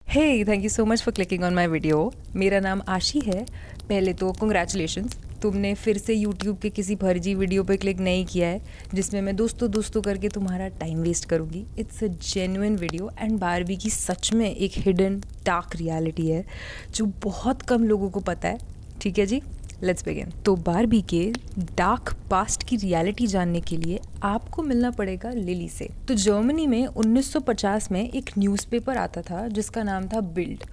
Hey thank you so much for clicking on my video. मेरा नाम आशी है। पहले तो कंग्रेचुलेशंस, तुमने फिर से यूट्यूब के किसी फर्जी वीडियो पे क्लिक नहीं किया है जिसमें मैं दोस्तों दोस्तों करके तुम्हारा टाइम वेस्ट करूँगी। It's a genuine video and Barbie की सच में एक हिडन डार्क रियलिटी है जो बहुत कम लोगों को पता है। ठीक है जी, लेट्स बिगिन। तो बारबी के डार्क पास्ट की रियलिटी जानने के लिए आपको मिलना पड़ेगा लिली से। तो जर्मनी में 1950 में एक न्यूज़पेपर आता था जिसका नाम था बिल्ड,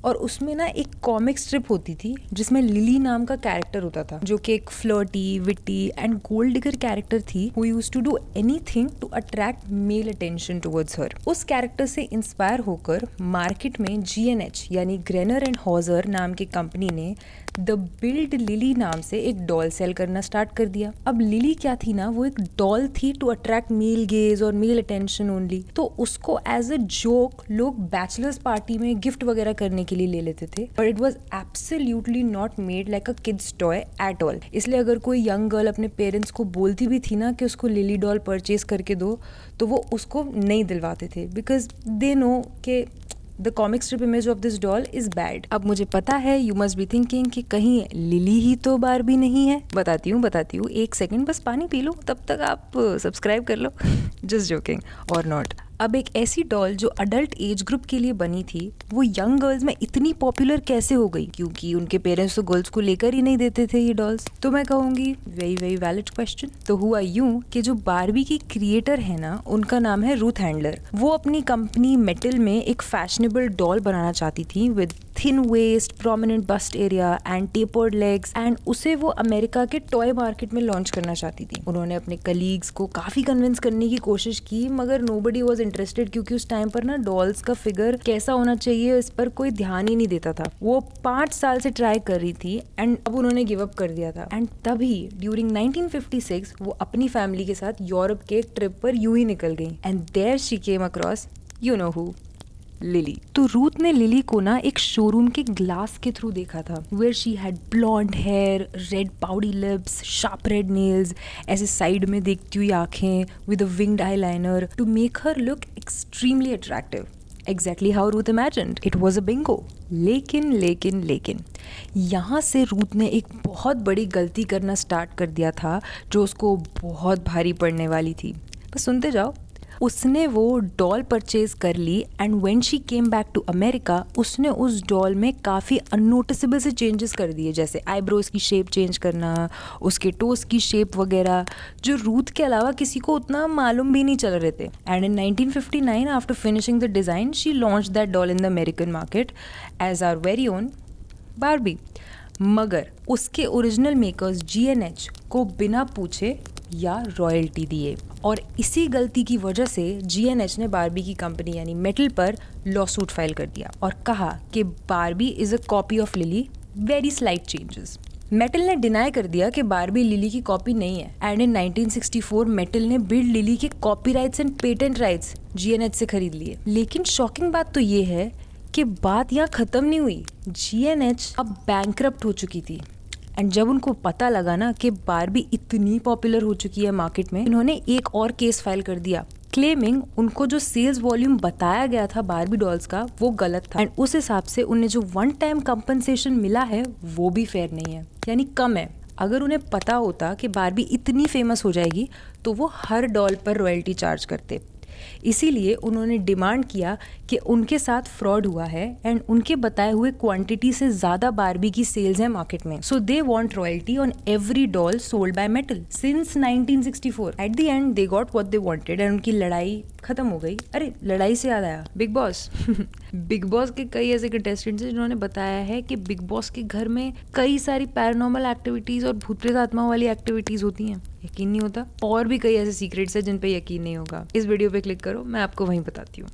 और उसमें ना एक कॉमिक स्ट्रिप होती थी जिसमें लिली नाम का कैरेक्टर होता था जो कि एक flirty, witty and gold digger character थी who used to do anything to attract male attention towards her. उस कैरेक्टर से इंस्पायर होकर मार्केट में GNH यानी ग्रेनर एंड हॉजर नाम की कंपनी ने द बिल्ड लिली नाम से एक डॉल सेल करना स्टार्ट कर दिया। अब लिली क्या थी ना, वो एक डॉल थी टू अट्रैक्ट मेल गेज और मेल अटेंशन ओनली। तो उसको एज अ जोक लोग बैचलर्स पार्टी में गिफ्ट वगैरह करने के लिए ले लेते थे, but it was absolutely not made like a kids toy at all. इसलिए अगर कोई यंग गर्ल अपने पेरेंट्स को बोलती भी थी ना कि उसको लिली डॉल परचेज करके दो, तो वो उसको नहीं दिलवाते थे बिकॉज दे नो कि the comic strip image of this doll is bad. अब मुझे पता है यू मस्ट बी थिंकिंग कि कहीं लिली ही तो बारबी नहीं है। बताती हूँ, एक सेकंड बस पानी पी लो, तब तक आप सब्सक्राइब कर लो। जस्ट जोकिंग और नॉट। अब एक ऐसी डॉल जो अडल्ट एज ग्रुप के लिए बनी थी वो यंग गर्ल्स में इतनी पॉपुलर कैसे हो गई? क्योंकि उनके पेरेंट्स तो गर्ल्स को लेकर ही नहीं देते थे ये डॉल्स। तो मैं कहूँगी वेरी वेरी वैलिड क्वेश्चन। तो हुआ यूं कि जो बारबी की क्रिएटर है ना, उनका नाम है रूथ हैंडलर। वो अपनी कंपनी मेटल में एक फैशनेबल डॉल बनाना चाहती थी with thin waist, prominent bust area and tapered legs, and उसे वो अमेरिका के टॉय मार्केट में लॉन्च करना चाहती थी। उन्होंने अपने कलीग्स को काफी कन्विंस करने की कोशिश की मगर नोबडी वाज इंटरेस्टेड, क्योंकि उस टाइम पर ना डॉल्स का फिगर कैसा होना चाहिए इस पर कोई ध्यान ही नहीं देता था। वो 5 साल से ट्राई कर रही थी एंड अब उन्होंने गिव अप कर दिया था। एंड तभी ड्यूरिंग 1956 वो अपनी फैमिली के साथ यूरोप के एक ट्रिप पर यूं ही निकल गई and there she came across you know who, Lily. तो रूथ ने लिली को ना एक शोरूम के ग्लास के थ्रू देखा था, where she had blond hair, red pouty lips, sharp red nails, ऐसे साइड में देखती हुई आंखें with a winged eyeliner to make her look extremely attractive. Exactly how Ruth imagined. It was a bingo. लेकिन यहाँ से रूथ ने एक बहुत बड़ी गलती करना स्टार्ट कर दिया था जो उसको बहुत भारी पड़ने वाली थी। बस सुनते जाओ। उसने वो डॉल परचेज कर ली and when she came back to America उसने उस डॉल में काफ़ी अननोटिसेबल से चेंजेस कर दिए, जैसे आईब्रोज की शेप चेंज करना, उसके टोस की शेप वगैरह, जो रूथ के अलावा किसी को उतना मालूम भी नहीं चल रहे थे। And in 1959 after finishing the design she launch that doll in the American market as our very own Barbie. मगर उसके ओरिजिनल मेकर्स GNH को बिना पूछे या रॉयल्टी दिए, और इसी गलती की वजह से GNH ने बारबी की कंपनी यानी मेटल पर लॉसूट फाइल कर दिया और कहा कि Barbie is a copy of lily, very slight changes. Metal ने डिनाई कर दिया कि बारबी लिली की कॉपी नहीं है एंड इन 1964 मेटल ने बिल्ड लिली के copyrights and patent rights GNH से खरीद लिए। लेकिन शॉकिंग बात तो ये है कि बात यहाँ खत्म नहीं हुई। GNH अब बैंकरप्ट हो चुकी थी एंड जब उनको पता लगा ना कि बारबी इतनी पॉपुलर हो चुकी है मार्केट में, इन्होंने एक और केस फाइल कर दिया क्लेमिंग उनको जो सेल्स वॉल्यूम बताया गया था बारबी डॉल्स का वो गलत था एंड उस हिसाब से उन्हें जो वन टाइम कंपनसेशन मिला है वो भी फेयर नहीं है, यानी कम है। अगर उन्हें पता होता कि बारबी इतनी फेमस हो जाएगी तो वो हर डॉल पर रॉयल्टी चार्ज करते। इसीलिए उन्होंने डिमांड किया कि उनके साथ फ्रॉड हुआ है एंड उनके बताए हुए क्वांटिटी से ज़्यादा बारबी की सेल्स है मार्केट में, so they want royalty on every doll sold by Mattel since 1964। At the end they got what they wanted and उनकी लड़ाई खत्म हो गई। अरे लड़ाई से याद आया, बिग बॉस बिग बॉस के कई ऐसे कंटेस्टेंट्स हैं जिन्होंने बताया है कि बिग बॉस के घर में कई सारी पैरानॉर्मल एक्टिविटीज़ और भूत प्रेत आत्मा वाली एक्टिविटीज़ होती हैं। यकीन नहीं होता। और भी कई ऐसे सीक्रेट्स हैं जिन पे यकीन नहीं होगा। इस वीडियो पे क्लिक करो, मैं आपको वहीं बताती हूँ।